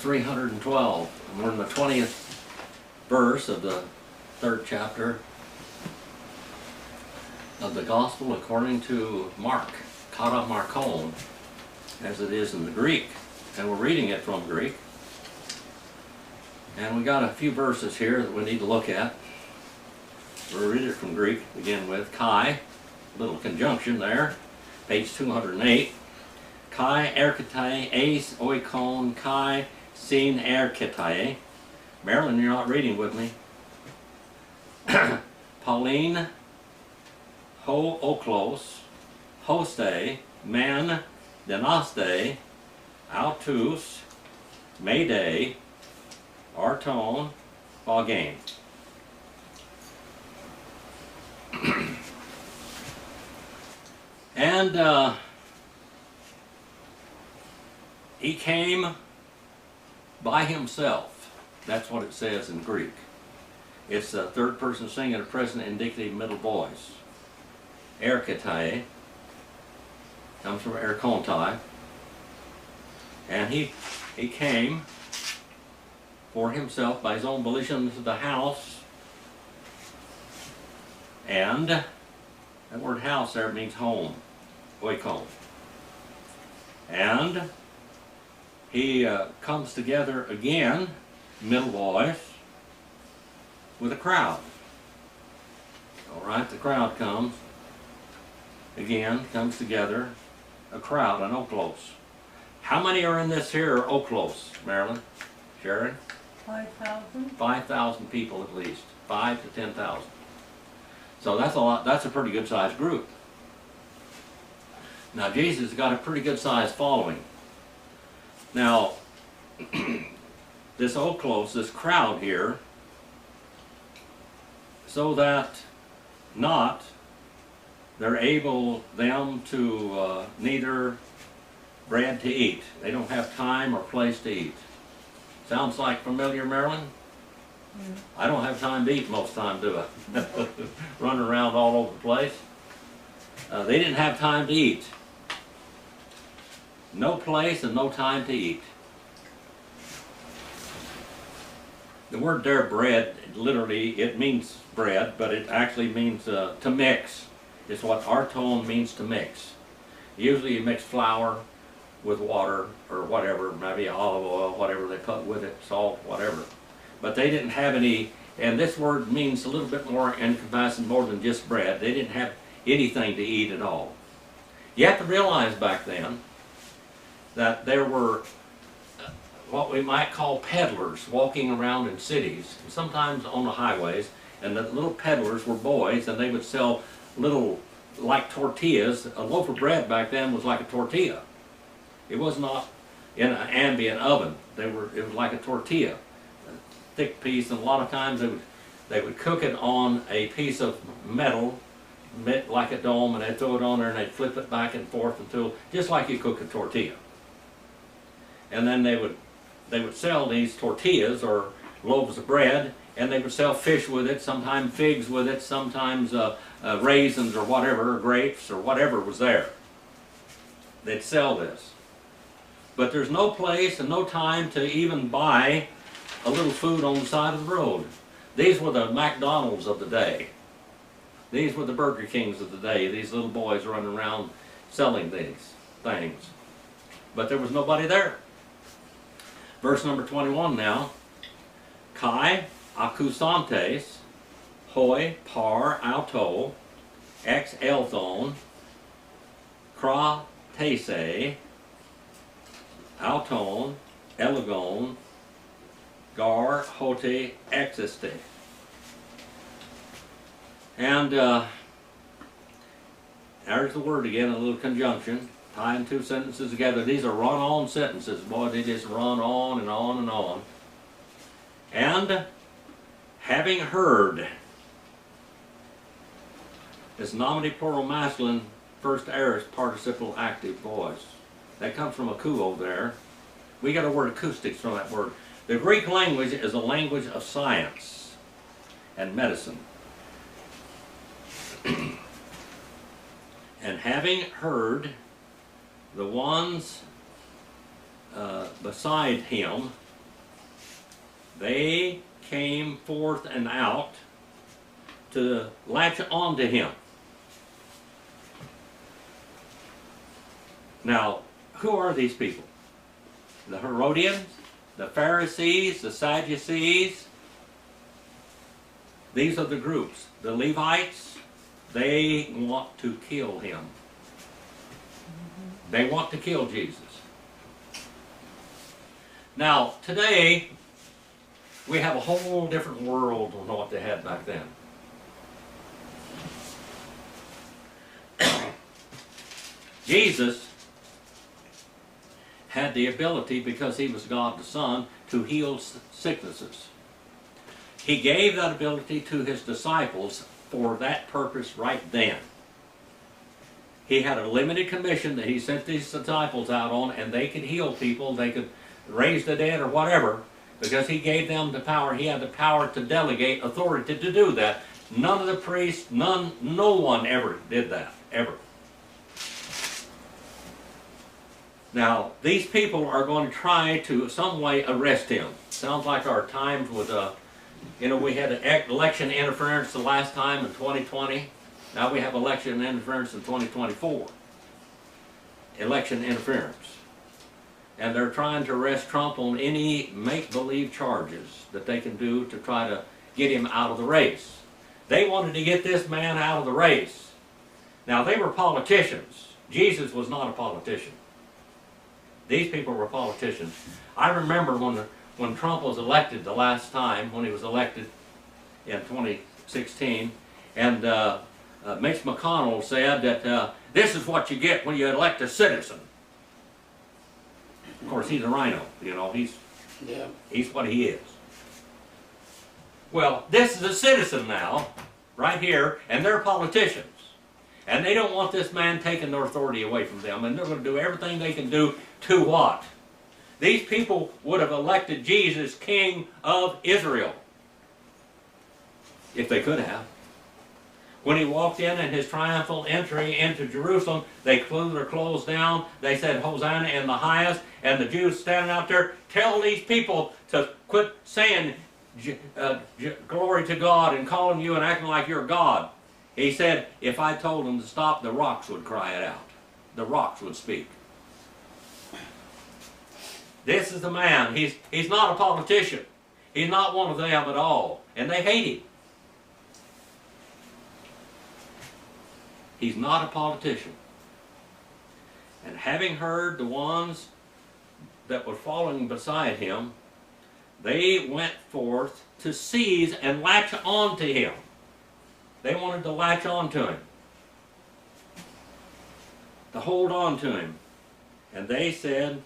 312, and we're in the 20th verse of the 3rd chapter of the Gospel according to Mark, kata Markon, as it is in the Greek. And we're reading it from Greek. And we got a few verses here that we need to look at. We'll read it from Greek to begin with. Kai, little conjunction there, page 208. Kai erketai eis oikon kai sin erketai. Marilyn, you're not reading with me. Pauline ho oklos hoste man denaste autus mayday arton again. And he came by himself. That's what it says in Greek. It's a third person singular, present indicative middle voice. Erketai comes from erkontai. And he came for himself by his own volition into the house. And that word house there means home, oikon. And he comes together again, middle voice, with a crowd. All right, the crowd comes together, a crowd, an oklos. How many are in this here oklos, Marilyn? Sharon? 5,000. 5,000 people at least, 5 to 10,000. So that's a lot. That's a pretty good sized group. Now Jesus has got a pretty good sized following. Now, this oklos, this crowd here, so that not they're able them to neither bread to eat. They don't have time or place to eat. Sounds like familiar, Marilyn? Mm. I don't have time to eat most of the time, do I? Running around all over the place. They didn't have time to eat. No place and no time to eat. The word there, bread, literally, it means bread, but it actually means to mix. It's what arton means, to mix. Usually you mix flour with water or whatever, maybe olive oil, whatever they put with it, salt, whatever. But they didn't have any, and this word means a little bit more in comparison, more than just bread. They didn't have anything to eat at all. You have to realize back then that there were what we might call peddlers walking around in cities, and sometimes on the highways, and the little peddlers were boys, and they would sell little, like tortillas. A loaf of bread back then was like a tortilla. It was not in an ambient oven. It was like a tortilla, a thick piece, and a lot of times they would cook it on a piece of metal, like a dome, and they'd throw it on there and they'd flip it back and forth until, just like you cook a tortilla. And then they would sell these tortillas or loaves of bread, and they would sell fish with it, sometimes figs with it, sometimes raisins or whatever, or grapes or whatever was there. They'd sell this. But there's no place and no time to even buy a little food on the side of the road. These were the McDonald's of the day. These were the Burger Kings of the day. These little boys running around selling these things. But there was nobody there. Verse number 21 now. Kai akusantes hoi par auto ex elthon kra tese auton elegon gar hote existe. And there's the word again, a little conjunction, tying two sentences together. These are run-on sentences. Boy, they just run on and on and on. And having heard, is nominative plural masculine, first aorist participle active voice. That comes from akuo there. We got a word acoustics from that word. The Greek language is a language of science and medicine. And having heard the ones beside him, They came forth and out to latch on to him. Now, who are these people? The Herodians, the Pharisees, the Sadducees. These are the groups. The Levites, they want to kill him. They want to kill Jesus. Now, today, we have a whole different world than what they had back then. Jesus had the ability, because he was God the Son, to heal sicknesses. He gave that ability to his disciples for that purpose right then. He had a limited commission that he sent these disciples out on, and they could heal people, they could raise the dead or whatever, because he gave them the power. He had the power to delegate authority to do that. None of the priests, no one ever did that, ever. Now, these people are going to try to some way arrest him. Sounds like our times with, we had election interference the last time in 2020. Now we have election interference in 2024. Election interference. And they're trying to arrest Trump on any make-believe charges that they can do to try to get him out of the race. They wanted to get this man out of the race. Now, they were politicians. Jesus was not a politician. These people were politicians. I remember when Trump was elected the last time, when he was elected in 2016, and Mitch McConnell said that this is what you get when you elect a citizen. Of course, he's a rhino, he's what he is. Well, this is a citizen now, right here, and they're politicians. And they don't want this man taking their authority away from them, and they're going to do everything they can do to what? These people would have elected Jesus King of Israel, if they could have. When he walked in his triumphal entry into Jerusalem, they threw their clothes down. They said, Hosanna in the highest. And the Jews standing out there, tell these people to quit saying glory to God and calling you and acting like you're God. He said, if I told them to stop, the rocks would cry it out. The rocks would speak. This is the man. He's not a politician. He's not one of them at all. And they hate him. He's not a politician. And having heard the ones that were following beside him, they went forth to seize and latch on to him. They wanted to latch on to him, to hold on to him. And they said,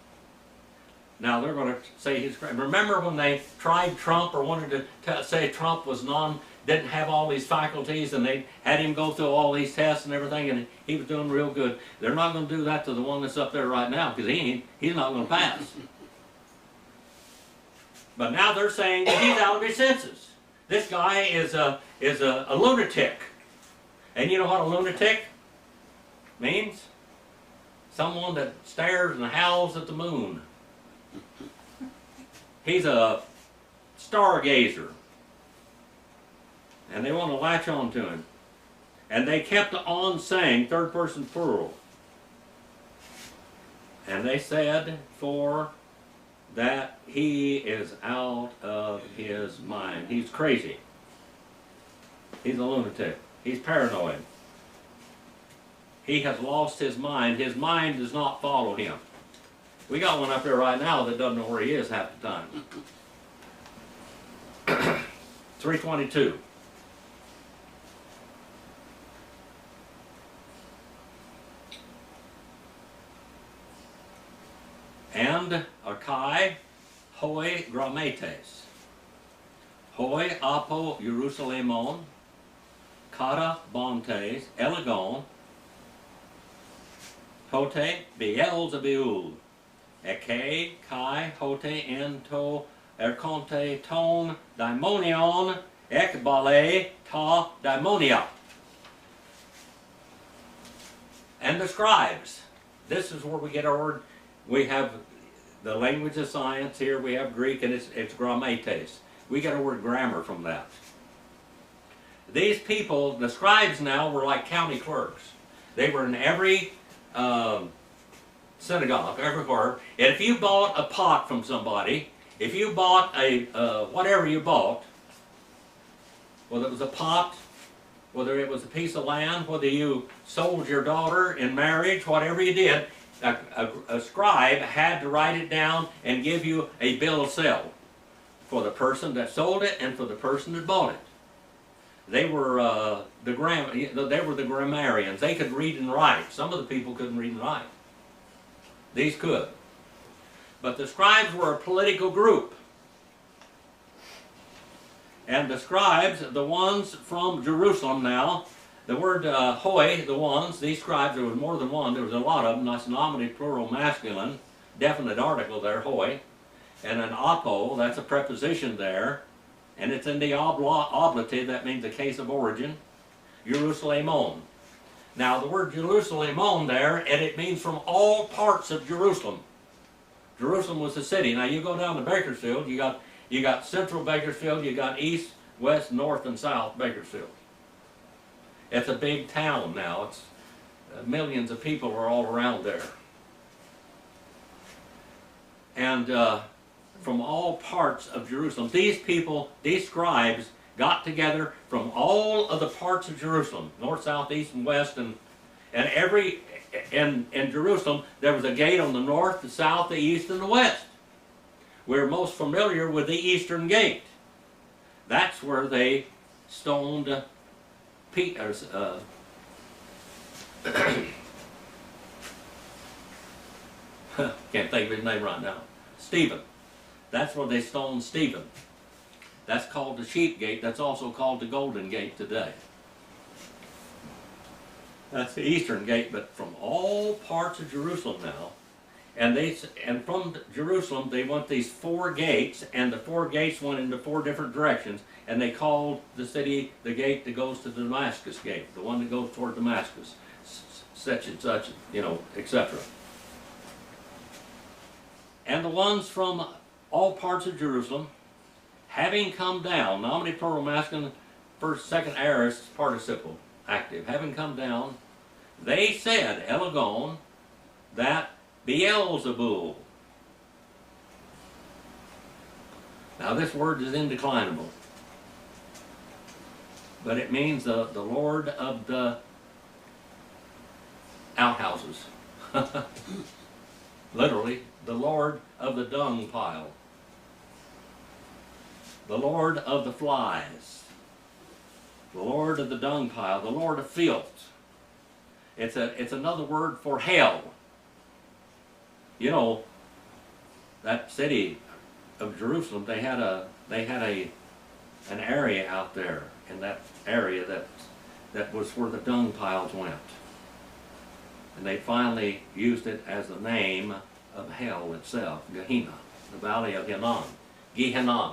now they're going to say he's crazy. Remember when they tried Trump, or wanted to say Trump was didn't have all these faculties, and they had him go through all these tests and everything, and he was doing real good. They're not going to do that to the one that's up there right now, because he's not going to pass. But now they're saying that he's out of his senses. This guy is a lunatic. And you know what a lunatic means? Someone that stares and howls at the moon. He's a stargazer. And they want to latch on to him. And they kept on saying, third person plural. And they said, for that he is out of his mind. He's crazy. He's a lunatic. He's paranoid. He has lost his mind. His mind does not follow him. We got one up there right now that doesn't know where he is half the time. 322. And Archai hoi grametes, hoi apo Jerusalemon, kata bontes, elegon, hote Beelzebul, eke kai hote ento erconte ton daimonion, ekbale ta daimonia. And the scribes. This is where we get our word. We have The language of science, here we have Greek, and it's grammates. We get our word grammar from that. These people, the scribes now, were like county clerks. They were in every synagogue, everywhere. And if you bought a pot from somebody, if you bought a, whatever you bought, whether it was a pot, whether it was a piece of land, whether you sold your daughter in marriage, whatever you did, a scribe had to write it down and give you a bill of sale for the person that sold it and for the person that bought it. They were the grammarians. They could read and write. Some of the people couldn't read and write. These could. But the scribes were a political group. And the scribes, the ones from Jerusalem now, the word hoi, the ones, these scribes, there was more than one, there was a lot of them, that's nominative plural masculine, definite article there, hoi, and an apo, that's a preposition there, and it's in the oblative, that means the case of origin, Jerusalemon. Now the word Jerusalemon there, and it means from all parts of Jerusalem. Jerusalem was the city. Now you go down to Bakersfield, you got central Bakersfield, you got east, west, north, and south Bakersfield. It's a big town now. It's millions of people are all around there. And from all parts of Jerusalem, these people, these scribes, got together from all of the parts of Jerusalem, north, south, east, and west, and in Jerusalem there was a gate on the north, the south, the east, and the west. We're most familiar with the eastern gate. That's where they stoned Peter. Can't think of his name right now. Stephen. That's where they stoned Stephen. That's called the Sheep Gate. That's also called the Golden Gate today. That's the eastern gate, but from all parts of Jerusalem now. And from Jerusalem they went these 4 gates, and the 4 gates went into 4 different directions, and they called the city the gate that goes to the Damascus gate, the one that goes toward Damascus, such and such, you know, etc. And the ones from all parts of Jerusalem, having come down, nominative plural masculine, first, second aorist participle, active, having come down, they said, elegon, that Beelzebul. Now this word is indeclinable, but it means the Lord of the outhouses. Literally, the Lord of the dung pile. The Lord of the flies. The Lord of the dung pile. The Lord of filth. It's another word for hell. You know, that city of Jerusalem, they had an area out there, in that area that was where the dung piles went. And they finally used it as the name of hell itself, Gehenna, the valley of Hinnom, Gehenna.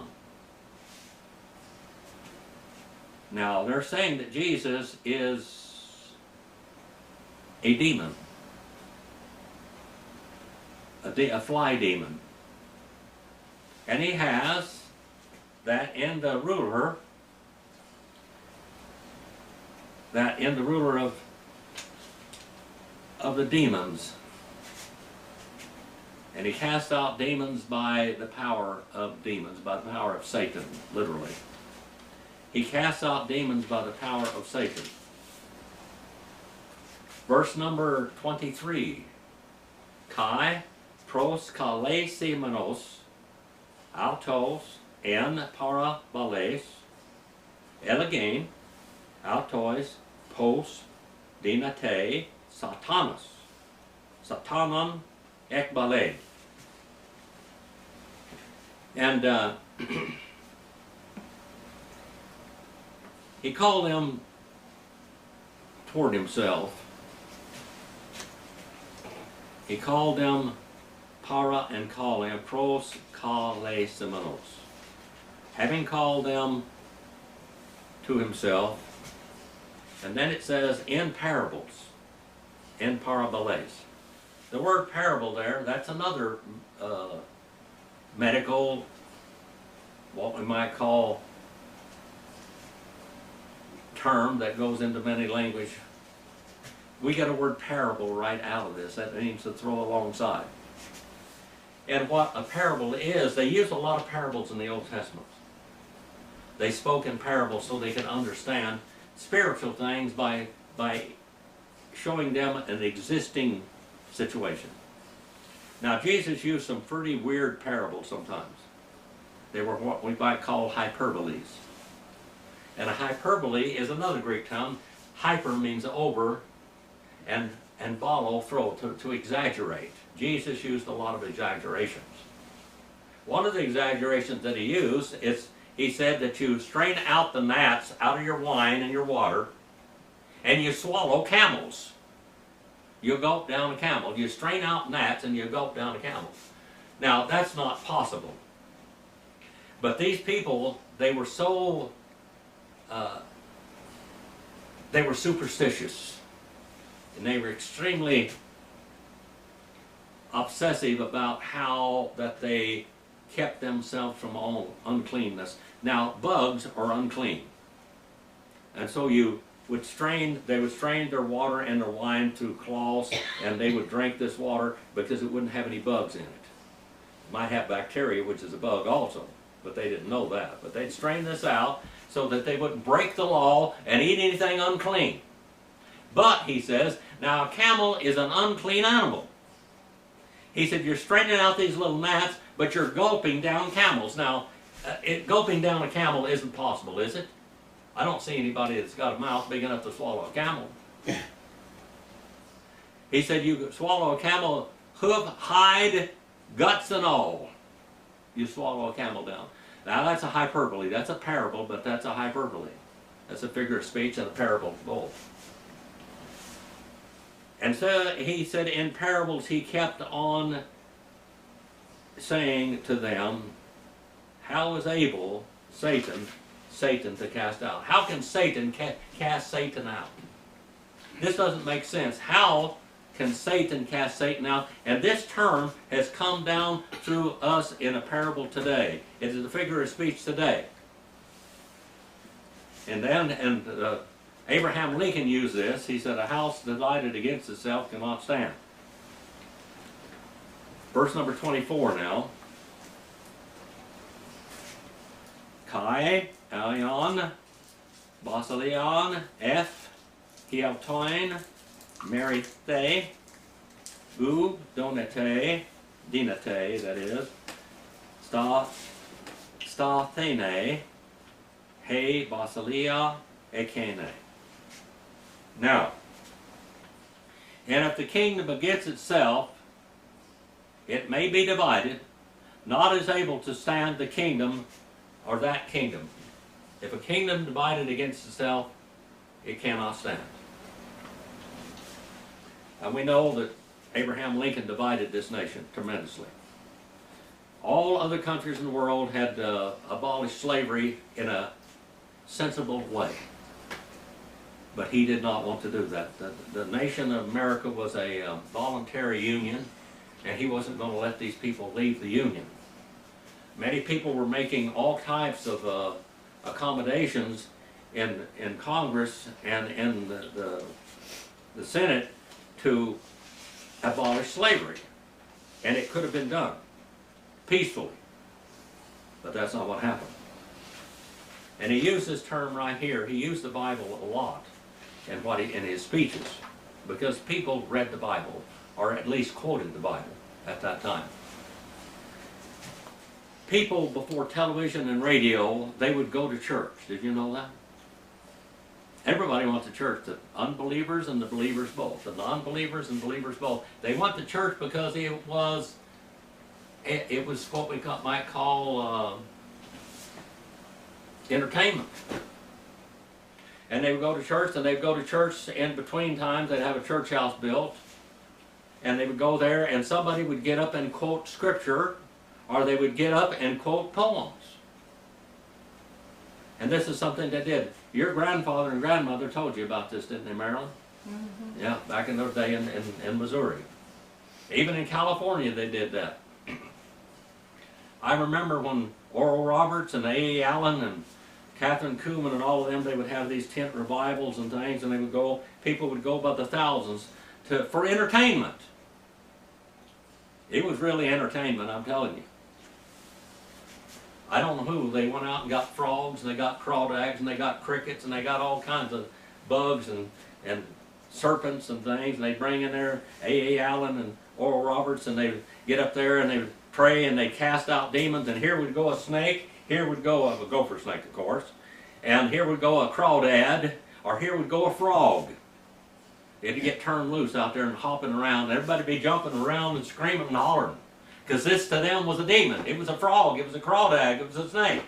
Now, they're saying that Jesus is a demon. A fly demon. And he has that in the ruler of the demons. And he casts out demons by the power of demons, by the power of Satan, literally. He casts out demons by the power of Satan. Verse number 23. Kai pros kalesimenos autos en parabales elegain autois pos dinate satanas satanan ekbale. And he called them toward himself. He called them para and kale, pros kale semenos. Having called them to himself, and then it says in parables, in paraboles. The word parable there, that's another medical, what we might call, term that goes into many language. We get a word parable right out of this. That means to throw alongside. And what a parable is, they use a lot of parables in the Old Testament. They spoke in parables so they could understand spiritual things by showing them an existing situation. Now, Jesus used some pretty weird parables sometimes. They were what we might call hyperboles. And a hyperbole is another Greek term. Hyper means over, and bolo, throw, to exaggerate. Jesus used a lot of exaggerations. One of the exaggerations that he used is, he said that you strain out the gnats out of your wine and your water, and you swallow camels. You gulp down a camel. You strain out gnats and you gulp down a camel. Now, that's not possible. But these people, they were so, they were superstitious. And they were extremely obsessive about how that they kept themselves from all uncleanness. Now, bugs are unclean. And so they would strain their water and their wine through cloths, and they would drink this water because it wouldn't have any bugs in it. It might have bacteria, which is a bug also, but they didn't know that. But they'd strain this out so that they wouldn't break the law and eat anything unclean. But, he says, now a camel is an unclean animal. He said, you're straining out these little gnats, but you're gulping down camels. Now, gulping down a camel isn't possible, is it? I don't see anybody that's got a mouth big enough to swallow a camel. He said, you swallow a camel, hoof, hide, guts and all. You swallow a camel down. Now, that's a hyperbole. That's a parable, but that's a hyperbole. That's a figure of speech and a parable both. And so he said in parables he kept on saying to them, how is able Satan to cast out? How can Satan cast Satan out? This doesn't make sense. How can Satan cast Satan out? And this term has come down through us in a parable today. It is a figure of speech today. And then, Abraham Lincoln used this. He said, a house divided against itself cannot stand. Verse number 24 now. Kai, Alion, Basilion, F, Hiautoin, Merithe, U, Donate, Dinate, that is, Stathene, He, Basilia, Ekene. Now, and if the kingdom against itself, it may be divided, not as able to stand the kingdom or that kingdom. If a kingdom divided against itself, it cannot stand. And we know that Abraham Lincoln divided this nation tremendously. All other countries in the world had abolished slavery in a sensible way. But he did not want to do that. The nation of America was a voluntary union, and he wasn't going to let these people leave the union. Many people were making all types of accommodations in Congress and in the Senate to abolish slavery. And it could have been done peacefully. But that's not what happened. And he used this term right here. He used the Bible a lot in his speeches, because people read the Bible, or at least quoted the Bible at that time. People before television and radio, they would go to church. Did you know that? Everybody went to church, the unbelievers and the believers both, the non-believers and believers both. They went to church because it was what we might call entertainment. And they would go to church, and they'd go to church in between times. They'd have a church house built, and they would go there, and somebody would get up and quote scripture, or they would get up and quote poems. And this is something they did. Your grandfather and grandmother told you about this, didn't they, Marilyn? Mm-hmm. Yeah, back in their day in Missouri. Even in California they did that. I remember when Oral Roberts and A. Allen and Catherine Kuhlman and all of them, they would have these tent revivals and things, and they would go, people would go by the thousands for entertainment. It was really entertainment, I'm telling you. I don't know who, they went out and got frogs, and they got crawdads, and they got crickets, and they got all kinds of bugs and serpents and things, and they bring in there A. Allen and Oral Roberts, and they would get up there and they would pray and they cast out demons, and here would go a snake, here would go a gopher snake, of course, and here would go a crawdad, or here would go a frog. It'd get turned loose out there and hopping around, and everybody be jumping around and screaming and hollering, because this to them was a demon. It was a frog, it was a crawdad, it was a snake.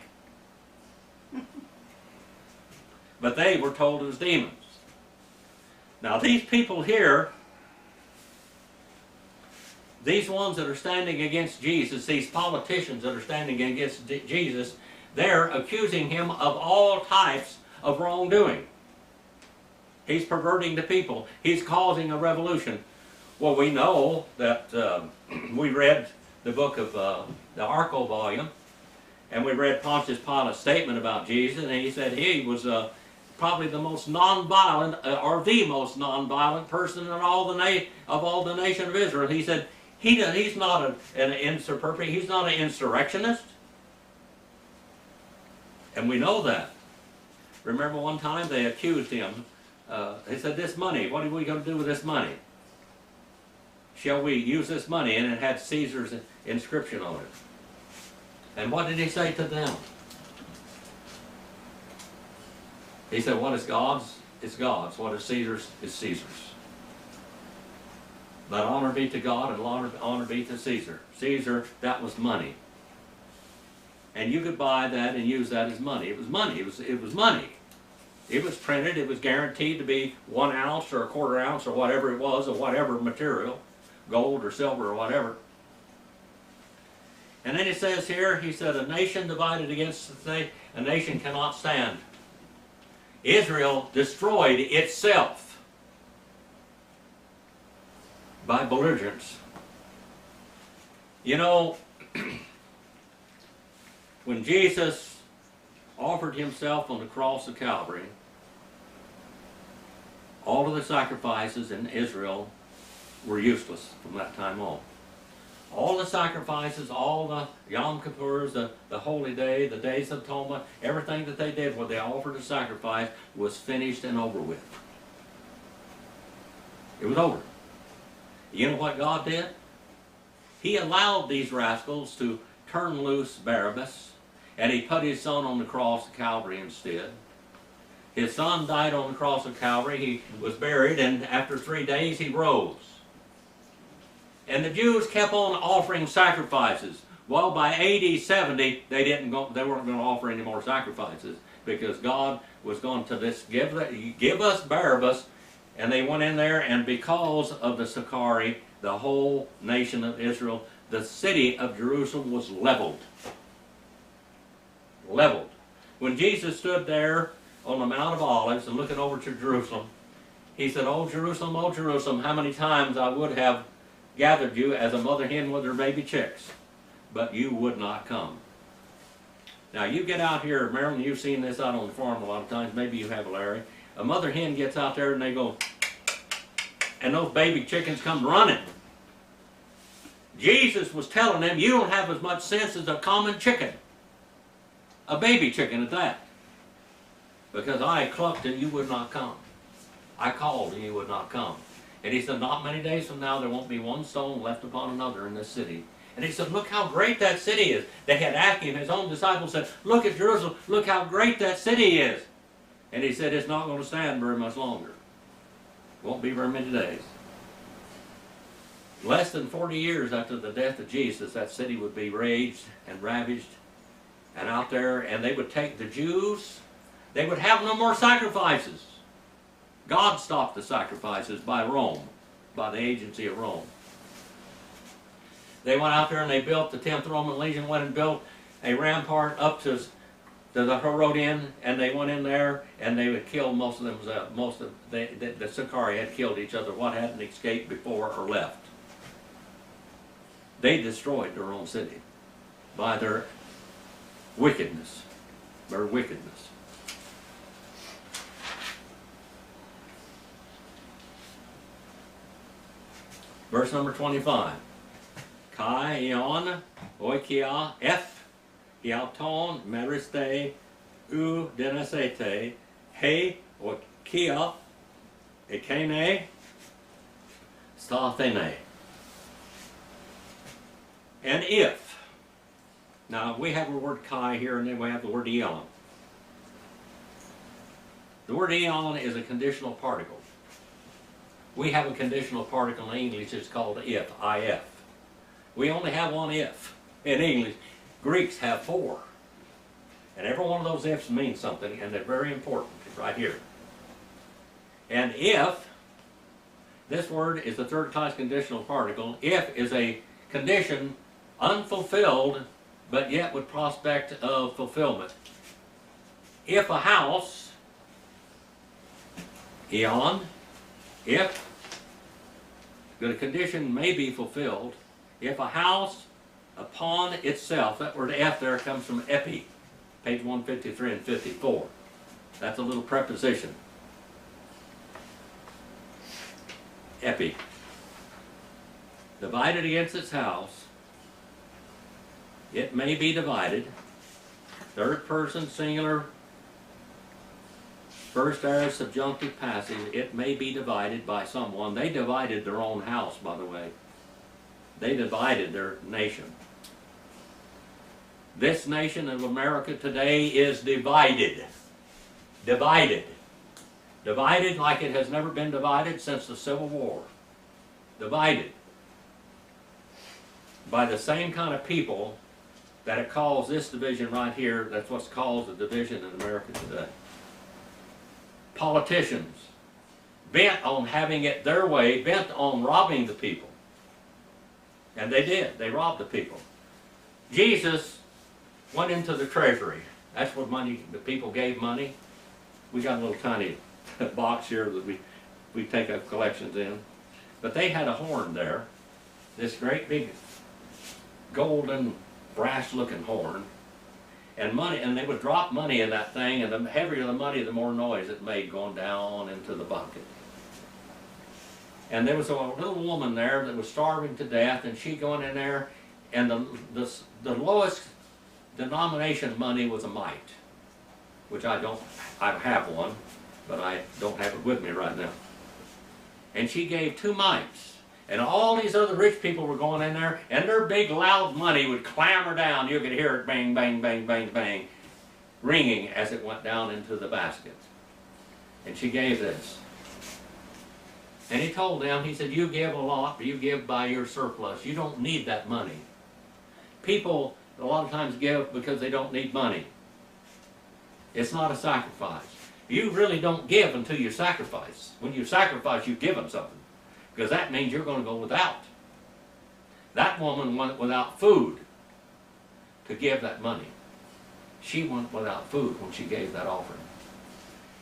But they were told it was demons. Now these people here, these ones that are standing against Jesus, these politicians that are standing against Jesus, they're accusing him of all types of wrongdoing. He's perverting the people. He's causing a revolution. Well, we know that we read the book of the Arco volume, and we read Pontius Pilate's statement about Jesus, and he said he was probably the most nonviolent, or the most nonviolent person in all the nation of Israel. He said he's not an insurrectionist, and we know that. Remember one time they accused him. They said, "This money, what are we going to do with this money? Shall we use this money?" And it had Caesar's inscription on it. And what did he say to them? He said, "What is God's is God's. What is Caesar's is Caesar's. Let honor be to God and honor be to Caesar." Caesar, that was money. And you could buy that and use that as money. It was money. It was money. It was printed. It was guaranteed to be 1 ounce or a quarter ounce or whatever it was, or whatever material, gold or silver or whatever. And then it says here, he said, "A nation divided against a nation cannot stand." Israel destroyed itself by belligerence. You know, when Jesus offered himself on the cross of Calvary, all of the sacrifices in Israel were useless from that time on. All the sacrifices, all the Yom Kippurs, the Holy Day, the Days of Atonement, everything that they did where they offered a sacrifice was finished and over with. It was over. You know what God did? He allowed these rascals to turn loose Barabbas, and he put his son on the cross of Calvary instead. His son died on the cross of Calvary. He was buried, and after 3 days he rose. And the Jews kept on offering sacrifices. Well, by AD 70, they weren't going to offer any more sacrifices, because God was going to give us Barabbas. And they went in there, and because of the Sicarii, the whole nation of Israel, the city of Jerusalem was leveled. Leveled. When Jesus stood there on the Mount of Olives and looking over to Jerusalem, he said, "Oh Jerusalem, how many times I would have gathered you as a mother hen with her baby chicks, but you would not come." Now you get out here, Marilyn, you've seen this out on the farm a lot of times, maybe you have, Larry. A mother hen gets out there and they go, and those baby chickens come running. Jesus was telling them, you don't have as much sense as a common chicken. A baby chicken at that. Because I clucked and you would not come. I called and you would not come. And he said, not many days from now there won't be one stone left upon another in this city. And he said, look how great that city is. They had asked him, his own disciples said, look at Jerusalem, look how great that city is. And he said, it's not going to stand very much longer. Won't be very many days. Less than 40 years after the death of Jesus, that city would be raged and ravaged. And out there, and they would take the Jews, they would have no more sacrifices. God stopped the sacrifices by Rome, by the agency of Rome. They went out there and they built, the 10th Roman Legion went and built a rampart up to the Herodian, and they went in there and they would kill most of them. The Sicarii had killed each other. What hadn't escaped before or left. They destroyed their own city by their wickedness. Their wickedness. Verse number 25. Kai ion oikia f iauton meriste u denasete he oikia ekene stathene. And if. Now we have the word kai here and then we have the word eon. The word eon is a conditional particle. We have a conditional particle in English, it's called if, if. We only have one if in English. Greeks have 4. And every one of those ifs means something, and they're very important right here. And if, this word is a third-class conditional particle. If is a condition unfulfilled, but yet with prospect of fulfillment. If a house, eon, if the condition may be fulfilled, if a house upon itself, that word F there comes from epi, page 153 and 54. That's a little preposition. Epi. Divided against its house, it may be divided. Third person singular, first aorist subjunctive passive, it may be divided by someone. They divided their own house, by the way. They divided their nation. This nation of America today is divided. Divided. Divided like it has never been divided since the Civil War. Divided. By the same kind of people that it calls this division right here, that's what's called the division in America today. Politicians, bent on having it their way, bent on robbing the people. And they did. They robbed the people. Jesus went into the treasury. That's what money, the people gave money. We got a little tiny box here that we take up collections in. But they had a horn there, this great big golden brass looking horn. And money, and they would drop money in that thing, and the heavier the money, the more noise it made going down into the bucket. And there was a little woman there that was starving to death, and she going in there, and the lowest denomination money was a mite, which I have one, but I don't have it with me right now. And she gave 2 mites. And all these other rich people were going in there, and their big loud money would clamor down. You could hear it bang, bang, bang, bang, bang, ringing as it went down into the basket. And she gave this. And he told them, he said, you give a lot, but you give by your surplus. You don't need that money. People a lot of times give because they don't need money. It's not a sacrifice. You really don't give until you sacrifice. When you sacrifice, you've given something. Because that means you're going to go without. That woman went without food to give that money. She went without food when she gave that offering.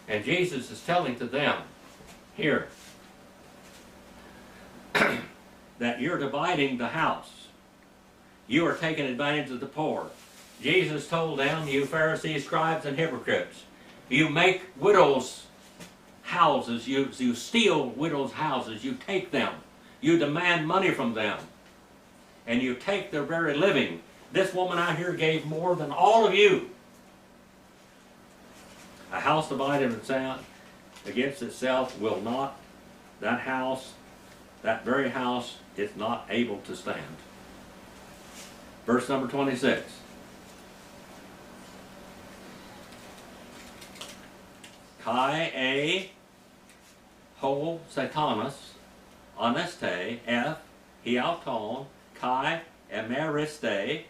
And Jesus is telling to them here that you're dividing the house. You are taking advantage of the poor. Jesus told them, you Pharisees, scribes, and hypocrites, you make widows' houses, you steal widows' houses, you take them, you demand money from them, and you take their very living. This woman out here gave more than all of you. A house divided against itself will not, that very house is not able to stand. Verse number 26. Kai a ho satanas aneste f hiauton kai emeriste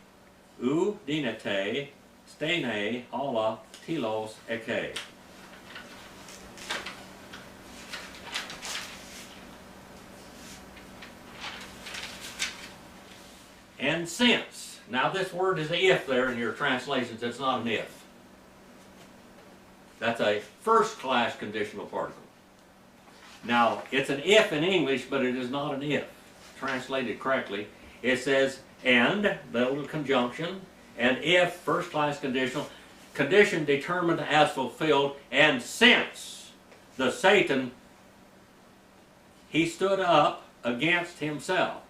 u dinete stene ala telos eke. And since. Now this word is a if there in your translations. It's not an if. That's a first-class conditional particle. Now, it's an if in English, but it is not an if, translated correctly. It says, and, the little conjunction, and if, first class conditional, condition determined as fulfilled, and since the Satan, he stood up against himself.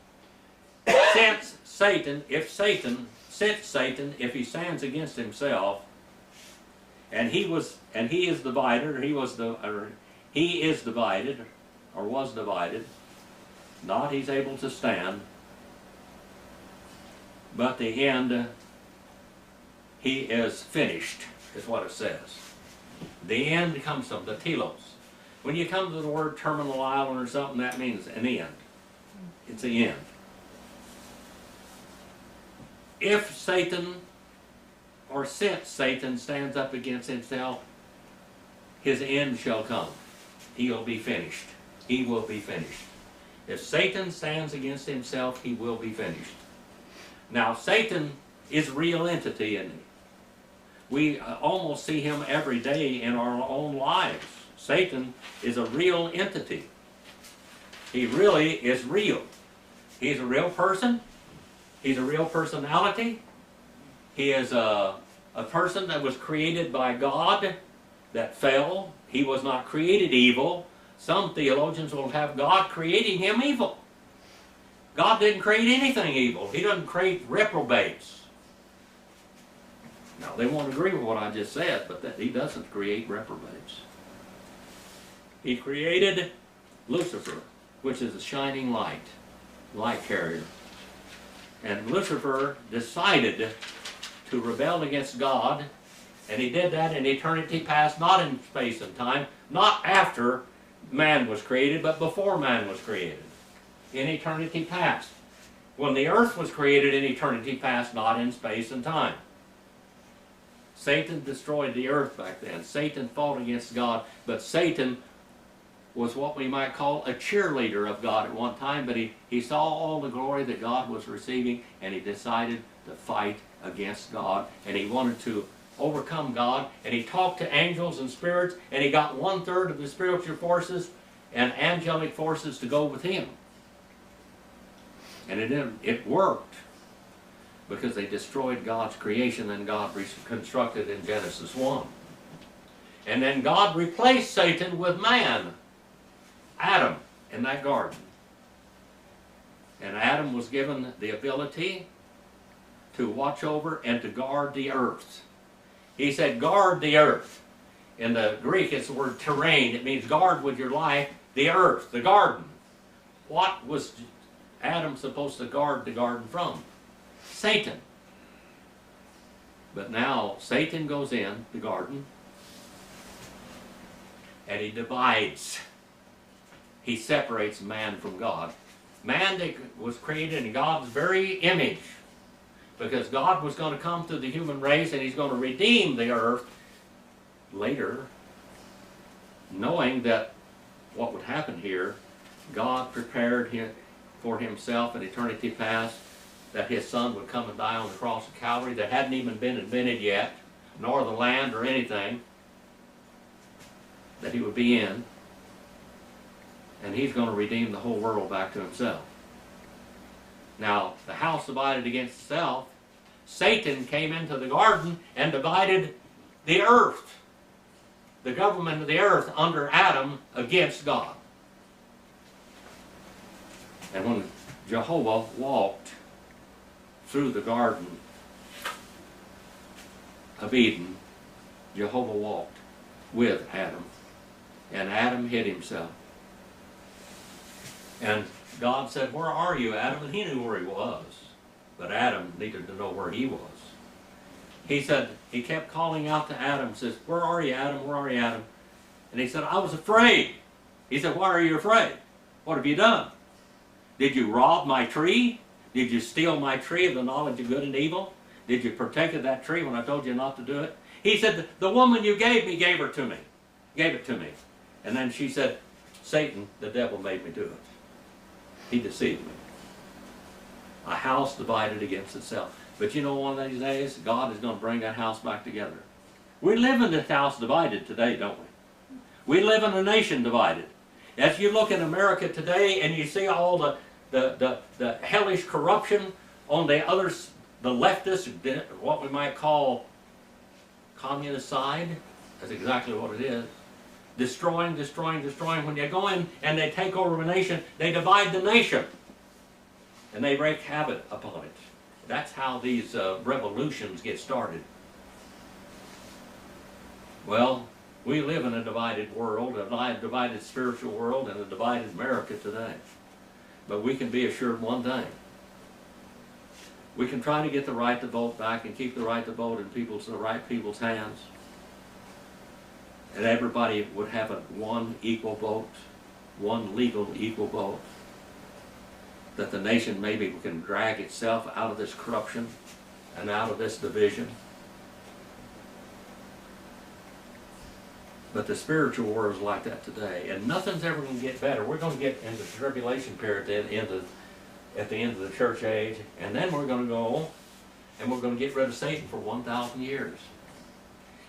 Since Satan, if he stands against himself, and he is divided, he is divided, or was divided, not he's able to stand, but the end, he is finished, is what it says. The end comes from the telos. When you come to the word terminal island or something, that means an end. It's the end. If Satan, or since Satan stands up against himself, his end shall come. He will be finished. He will be finished. If Satan stands against himself, he will be finished. Now, Satan is a real entity, isn't he? We almost see him every day in our own lives. Satan is a real entity. He really is real. He's a real person. He's a real personality. He is a person that was created by God that fell. He was not created evil. Some theologians will have God creating him evil. God didn't create anything evil. He doesn't create reprobates. Now, they won't agree with what I just said, but that he doesn't create reprobates. He created Lucifer, which is a shining light carrier. And Lucifer decided to rebel against God, and he did that in eternity past, not in space and time, not after man was created, but before man was created, in eternity past. When the earth was created in eternity past, not in space and time. Satan destroyed the earth back then. Satan fought against God, but Satan was what we might call a cheerleader of God at one time, but he saw all the glory that God was receiving, and he decided to fight against God, and he wanted to overcome God, and he talked to angels and spirits, and he got 1/3 of the spiritual forces and angelic forces to go with him. And it worked, because they destroyed God's creation and God reconstructed in Genesis 1. And then God replaced Satan with man, Adam, in that garden. And Adam was given the ability to watch over and to guard the earth. He said, guard the earth. In the Greek, it's the word terrain. It means guard with your life the earth, the garden. What was Adam supposed to guard the garden from? Satan. But now Satan goes in the garden and he divides. He separates man from God. Man was created in God's very image, because God was going to come to the human race and he's going to redeem the earth later, knowing that what would happen here, God prepared him for himself in eternity past, that his son would come and die on the cross of Calvary that hadn't even been invented yet, nor the land or anything that he would be in. And he's going to redeem the whole world back to himself. Now, the house divided against itself, Satan came into the garden and divided the earth, the government of the earth under Adam against God. And when Jehovah walked through the Garden of Eden, Jehovah walked with Adam, and Adam hid himself. And God said, where are you, Adam? And he knew where he was, but Adam needed to know where he was. He said, he kept calling out to Adam, says, where are you, Adam? Where are you, Adam? And he said, I was afraid. He said, why are you afraid? What have you done? Did you rob my tree? Did you steal my tree of the knowledge of good and evil? Did you partake of that tree when I told you not to do it? He said, the woman you gave me gave it to me. And then she said, Satan, the devil made me do it. He deceived me. A house divided against itself. But you know, one of these days, God is going to bring that house back together. We live in this house divided today, don't we? We live in a nation divided. As you look in America today and you see all the hellish corruption on the others, the leftist, what we might call communist side. That's exactly what it is. Destroying, destroying, destroying. When you go in and they take over a nation, they divide the nation. And they wreak havoc upon it. That's how these revolutions get started. Well, we live in a divided world, a divided spiritual world, and a divided America today. But we can be assured one thing. We can try to get the right to vote back and keep the right to vote in the right people's hands. And everybody would have one equal vote, one legal equal vote. That the nation maybe can drag itself out of this corruption and out of this division. But the spiritual world is like that today, and nothing's ever going to get better. We're going to get into the tribulation period at the end of the church age, and then we're going to go and we're going to get rid of Satan for 1,000 years.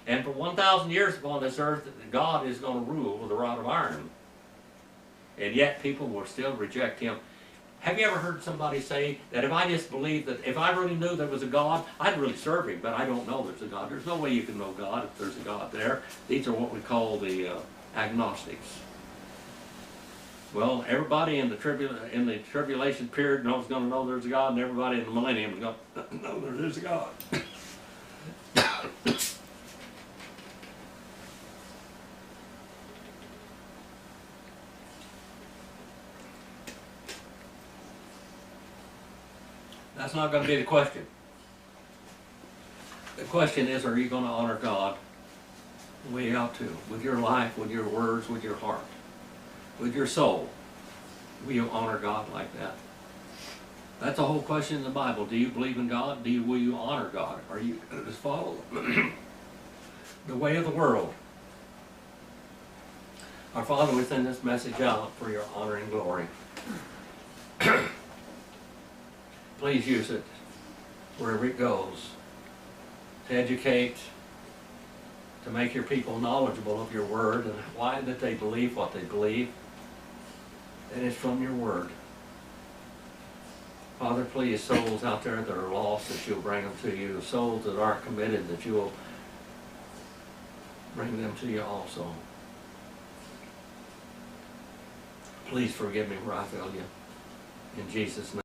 And for 1,000 years upon this earth, God is going to rule with a rod of iron. And yet people will still reject him. Have you ever heard somebody say that if I just believed that, if I really knew there was a God, I'd really serve him, but I don't know there's a God. There's no way you can know God if there's a God there. These are what we call the agnostics. Well, everybody in the tribulation period is going to know there's a God, and everybody in the millennium is going to know there's a God. That's not going to be the question. The question is, are you going to honor God the way you ought to? With your life, with your words, with your heart, with your soul. Will you honor God like that? That's the whole question in the Bible. Do you believe in God? Will you honor God? Are you going to just follow the way of the world? Our Father, we send this message out for your honor and glory. Please use it wherever it goes to educate, to make your people knowledgeable of your word and why that they believe what they believe. And it's from your word. Father, please, souls out there that are lost, that you'll bring them to you. Souls that aren't committed, that you'll bring them to you also. Please forgive me where I failed you. In Jesus' name.